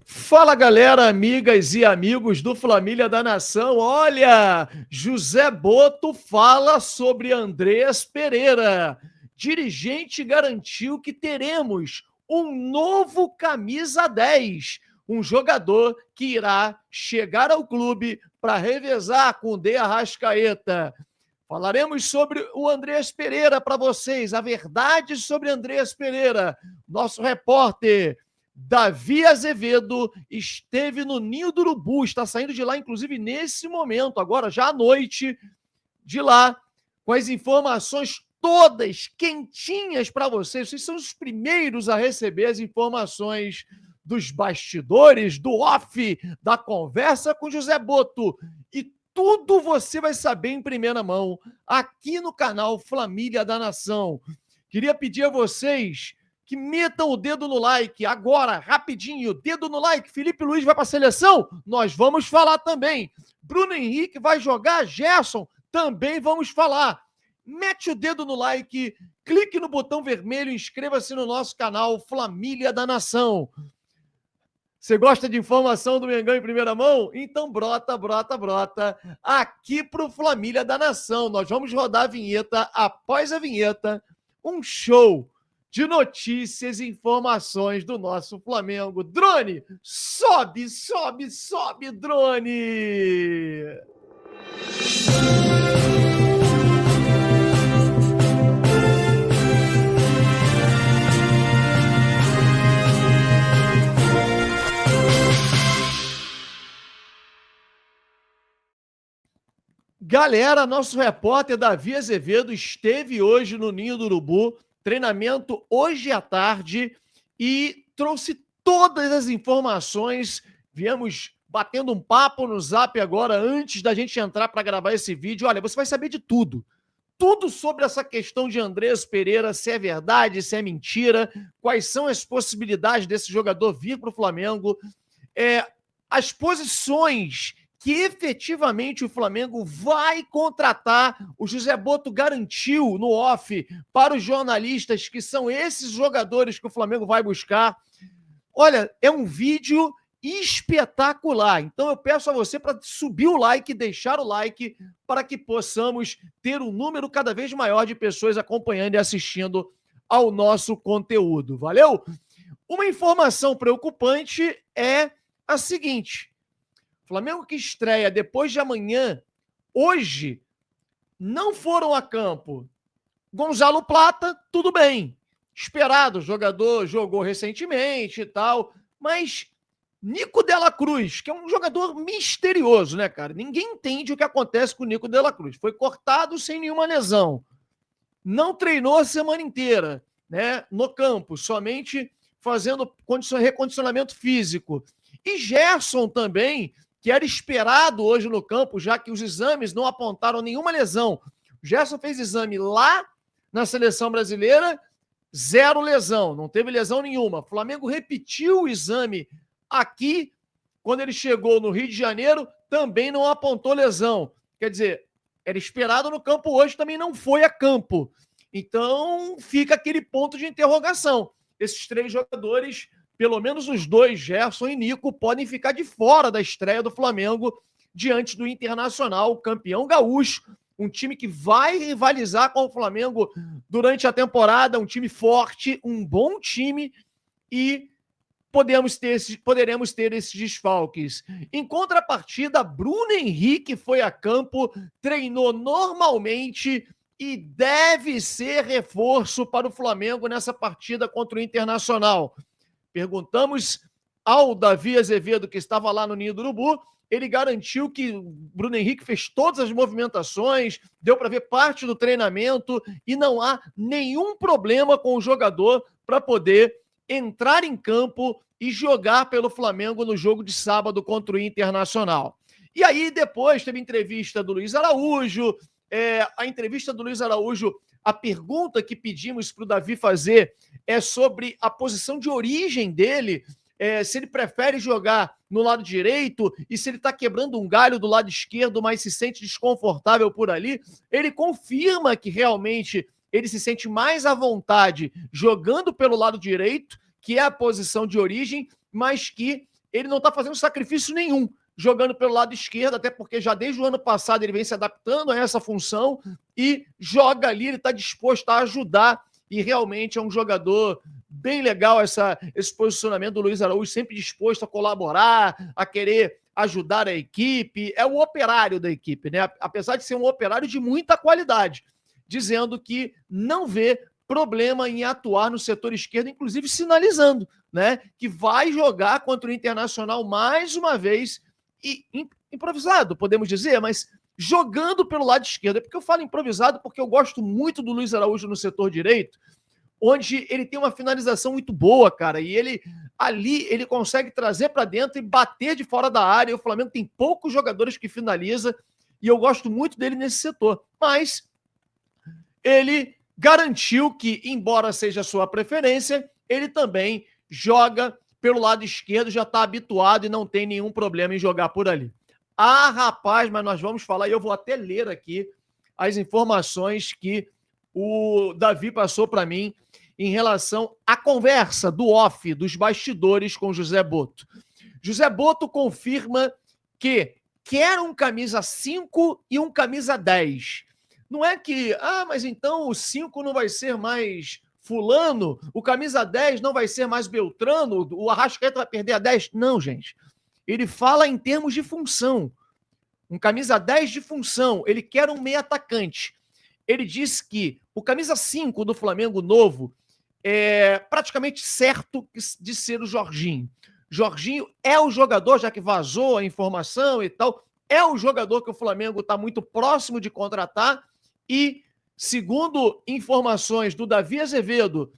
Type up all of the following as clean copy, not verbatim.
Fala, galera, amigas e amigos do Família da Nação. Olha, José Boto fala sobre Andreas Pereira. Dirigente garantiu que teremos um novo camisa 10, um jogador que irá chegar ao clube para revezar com o De Arrascaeta. Falaremos sobre o Andreas Pereira para vocês, a verdade sobre Andreas Pereira. Nosso repórter Davi Azevedo esteve no Ninho do Urubu, está saindo de lá, inclusive, nesse momento, agora já à noite, de lá, com as informações todas quentinhas para vocês. Vocês são os primeiros a receber as informações dos bastidores, do off, da conversa com José Boto. E tudo você vai saber em primeira mão, aqui no canal Família da Nação. Queria pedir a vocês que metam o dedo no like agora, rapidinho, dedo no like. Felipe Luiz vai para a seleção? Nós vamos falar também. Bruno Henrique vai jogar? Gerson? Também vamos falar. Mete o dedo no like, clique no botão vermelho e inscreva-se no nosso canal Família da Nação. Você gosta de informação do Mengão em primeira mão? Então brota aqui pro Família da Nação. Nós vamos rodar a vinheta, após a vinheta, um show de notícias e informações do nosso Flamengo. Drone, sobe, drone! Galera, nosso repórter Davi Azevedo esteve hoje no Ninho do Urubu, treinamento hoje à tarde, e trouxe todas as informações. Viemos batendo um papo no Zap agora, antes da gente entrar para gravar esse vídeo. Olha, você vai saber de tudo. Tudo sobre essa questão de Andreas Pereira, se é verdade, se é mentira, quais são as possibilidades desse jogador vir para o Flamengo, as posições que efetivamente o Flamengo vai contratar. O José Boto garantiu no off para os jornalistas que são esses jogadores que o Flamengo vai buscar. Olha, é um vídeo espetacular. Então eu peço a você para subir o like, deixar o like, para que possamos ter um número cada vez maior de pessoas acompanhando e assistindo ao nosso conteúdo. Valeu? Uma informação preocupante é a seguinte: Flamengo que estreia depois de amanhã, hoje, não foram a campo. Gonzalo Plata, tudo bem. Esperado, o jogador jogou recentemente e tal, mas Nico de la Cruz, que é um jogador misterioso, né, cara? Ninguém entende o que acontece com o Nico de la Cruz. Foi cortado sem nenhuma lesão. Não treinou a semana inteira, né, no campo, somente fazendo recondicionamento físico. E Gerson também, que era esperado hoje no campo, já que os exames não apontaram nenhuma lesão. O Gerson fez exame lá na seleção brasileira, 0 lesão, não teve lesão nenhuma. O Flamengo repetiu o exame aqui, quando ele chegou no Rio de Janeiro, também não apontou lesão. Quer dizer, era esperado no campo hoje, também não foi a campo. Então, fica aquele ponto de interrogação. Esses 3 jogadores, pelo menos os 2, Gerson e Nico, podem ficar de fora da estreia do Flamengo diante do Internacional, campeão gaúcho, um time que vai rivalizar com o Flamengo durante a temporada, um time forte, um bom time, e poderemos ter esses desfalques. Em contrapartida, Bruno Henrique foi a campo, treinou normalmente e deve ser reforço para o Flamengo nessa partida contra o Internacional. Perguntamos ao Davi Azevedo, que estava lá no Ninho do Urubu, ele garantiu que o Bruno Henrique fez todas as movimentações, deu para ver parte do treinamento e não há nenhum problema com o jogador para poder entrar em campo e jogar pelo Flamengo no jogo de sábado contra o Internacional. E aí depois teve entrevista do Luiz Araújo, a entrevista do Luiz Araújo, a pergunta que pedimos para o Davi fazer é sobre a posição de origem dele, se ele prefere jogar no lado direito e se ele está quebrando um galho do lado esquerdo, mas se sente desconfortável por ali. Ele confirma que realmente ele se sente mais à vontade jogando pelo lado direito, que é a posição de origem, mas que ele não está fazendo sacrifício nenhum jogando pelo lado esquerdo, até porque já desde o ano passado ele vem se adaptando a essa função e joga ali, ele está disposto a ajudar e realmente é um jogador bem legal esse posicionamento do Luiz Araújo, sempre disposto a colaborar, a querer ajudar a equipe, é o operário da equipe, né? Apesar de ser um operário de muita qualidade, dizendo que não vê problema em atuar no setor esquerdo, inclusive sinalizando, né, que vai jogar contra o Internacional mais uma vez e improvisado, podemos dizer, mas jogando pelo lado esquerdo. É porque eu falo improvisado porque eu gosto muito do Luiz Araújo no setor direito, onde ele tem uma finalização muito boa, cara, e ele consegue trazer para dentro e bater de fora da área. E o Flamengo tem poucos jogadores que finaliza e eu gosto muito dele nesse setor. Mas ele garantiu que, embora seja a sua preferência, ele também joga pelo lado esquerdo, já está habituado e não tem nenhum problema em jogar por ali. Ah, rapaz, mas nós vamos falar, e eu vou até ler aqui as informações que o Davi passou para mim em relação à conversa do off, dos bastidores com José Boto. José Boto confirma que quer um camisa 5 e um camisa 10. Não é que, mas então o 5 não vai ser mais fulano, o camisa 10 não vai ser mais Beltrano, o Arrascaeta vai perder a 10. Não, gente. Ele fala em termos de função. Um camisa 10 de função. Ele quer um meio atacante. Ele disse que o camisa 5 do Flamengo novo é praticamente certo de ser o Jorginho. Jorginho é o jogador, já que vazou a informação e tal, é o jogador que o Flamengo está muito próximo de contratar e, segundo informações do Davi Azevedo,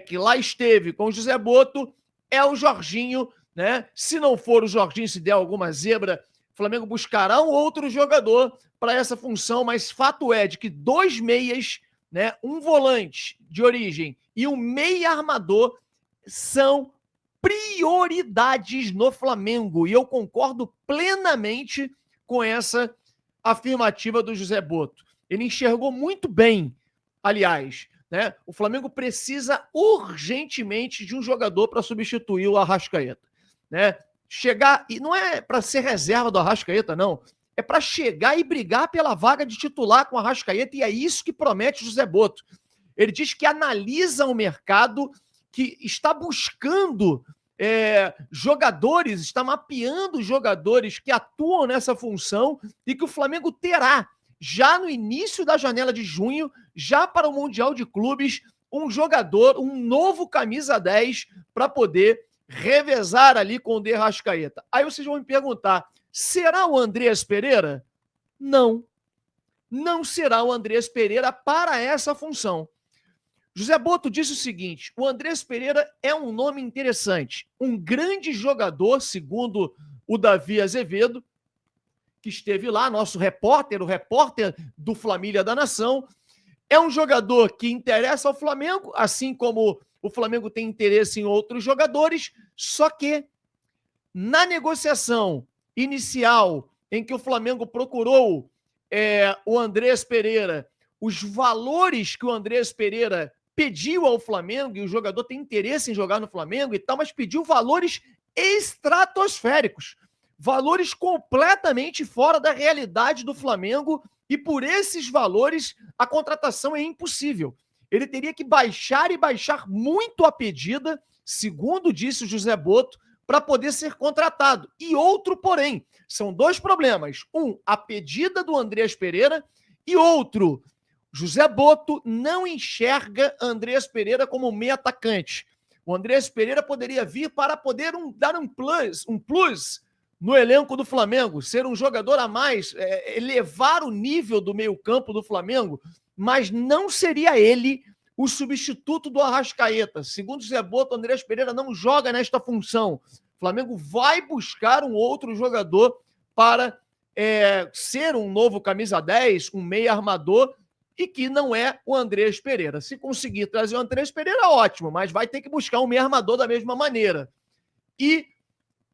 que lá esteve com o José Boto, é o Jorginho, né? Se não for o Jorginho, se der alguma zebra, o Flamengo buscará um outro jogador para essa função, mas fato é de que 2 meias, né, um volante de origem e um meia armador são prioridades no Flamengo. E eu concordo plenamente com essa afirmativa do José Boto. Ele enxergou muito bem, aliás, né? O Flamengo precisa urgentemente de um jogador para substituir o Arrascaeta, né? Chegar, e não é para ser reserva do Arrascaeta, não. É para chegar e brigar pela vaga de titular com o Arrascaeta, e é isso que promete o José Boto. Ele diz que analisa o mercado, que está buscando jogadores, está mapeando jogadores que atuam nessa função e que o Flamengo terá, já no início da janela de junho, já para o Mundial de Clubes, um jogador, um novo camisa 10 para poder revezar ali com o De Arrascaeta. Aí vocês vão me perguntar, será o Andreas Pereira? Não. Não será o Andreas Pereira para essa função. José Boto disse o seguinte, o Andreas Pereira é um nome interessante, um grande jogador, segundo o Davi Azevedo, que esteve lá, nosso repórter, o repórter do Família da Nação, é um jogador que interessa ao Flamengo, assim como o Flamengo tem interesse em outros jogadores, só que na negociação inicial em que o Flamengo procurou o Andreas Pereira, os valores que o Andreas Pereira pediu ao Flamengo, e o jogador tem interesse em jogar no Flamengo e tal, mas pediu valores estratosféricos, valores completamente fora da realidade do Flamengo, e por esses valores a contratação é impossível. Ele teria que baixar e baixar muito a pedida, segundo disse o José Boto, para poder ser contratado. E outro, porém, são 2 problemas. Um, a pedida do Andreas Pereira, e outro, José Boto não enxerga Andreas Pereira como meio atacante. O Andreas Pereira poderia vir para poder dar um plus no elenco do Flamengo, ser um jogador a mais, elevar o nível do meio-campo do Flamengo, mas não seria ele o substituto do Arrascaeta. Segundo o José Boto, o Andreas Pereira não joga nesta função. O Flamengo vai buscar um outro jogador para ser um novo camisa 10, um meia armador, e que não é o Andreas Pereira. Se conseguir trazer o Andreas Pereira, ótimo, mas vai ter que buscar um meia armador da mesma maneira. E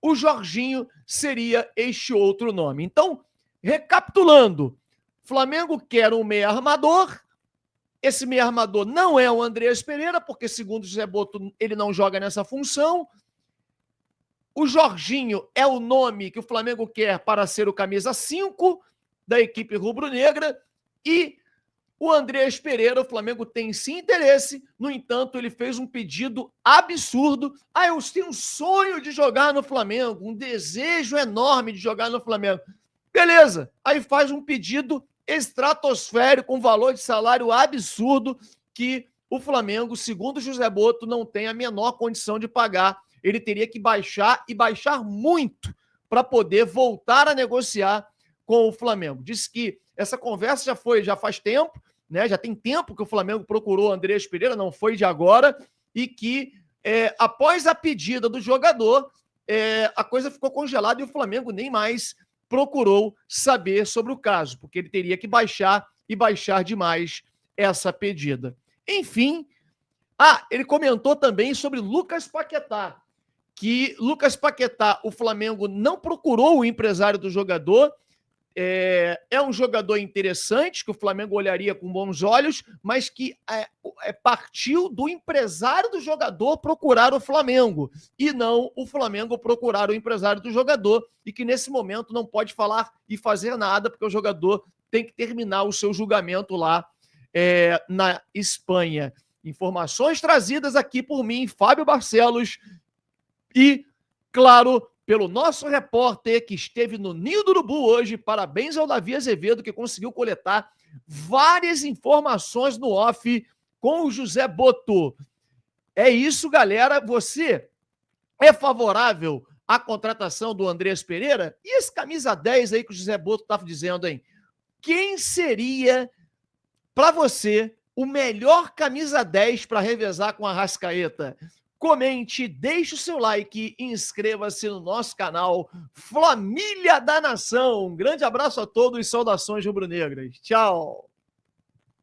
o Jorginho seria este outro nome. Então, recapitulando, Flamengo quer um meia armador, esse meia armador não é o Andreas Pereira, porque segundo o José Boto, ele não joga nessa função. o Jorginho é o nome que o Flamengo quer para ser o camisa 5 da equipe rubro-negra e o Andreas Pereira, o Flamengo tem sim interesse, no entanto, ele fez um pedido absurdo. Eu tenho um sonho de jogar no Flamengo, um desejo enorme de jogar no Flamengo. Beleza, aí faz um pedido estratosférico, um valor de salário absurdo que o Flamengo, segundo José Boto, não tem a menor condição de pagar. Ele teria que baixar e baixar muito para poder voltar a negociar com o Flamengo. Disse que essa conversa já faz tempo, né? Já tem tempo que o Flamengo procurou o Andreas Pereira, não foi de agora, e que após a pedida do jogador, a coisa ficou congelada e o Flamengo nem mais procurou saber sobre o caso, porque ele teria que baixar e baixar demais essa pedida. Enfim, ele comentou também sobre Lucas Paquetá, que Lucas Paquetá, o Flamengo não procurou o empresário do jogador. É um jogador interessante, que o Flamengo olharia com bons olhos, mas que partiu do empresário do jogador procurar o Flamengo, e não o Flamengo procurar o empresário do jogador, e que nesse momento não pode falar e fazer nada, porque o jogador tem que terminar o seu julgamento lá na Espanha. Informações trazidas aqui por mim, Fábio Barcelos, e, claro, pelo nosso repórter que esteve no Ninho do Urubu hoje. Parabéns ao Davi Azevedo, que conseguiu coletar várias informações no off com o José Boto. É isso, galera. Você é favorável à contratação do Andreas Pereira? E esse camisa 10 aí que o José Boto estava dizendo, hein? Quem seria, para você, o melhor camisa 10 para revezar com a Arrascaeta? Comente, deixe o seu like e inscreva-se no nosso canal Família da Nação. Um grande abraço a todos e saudações rubro-negras. Tchau!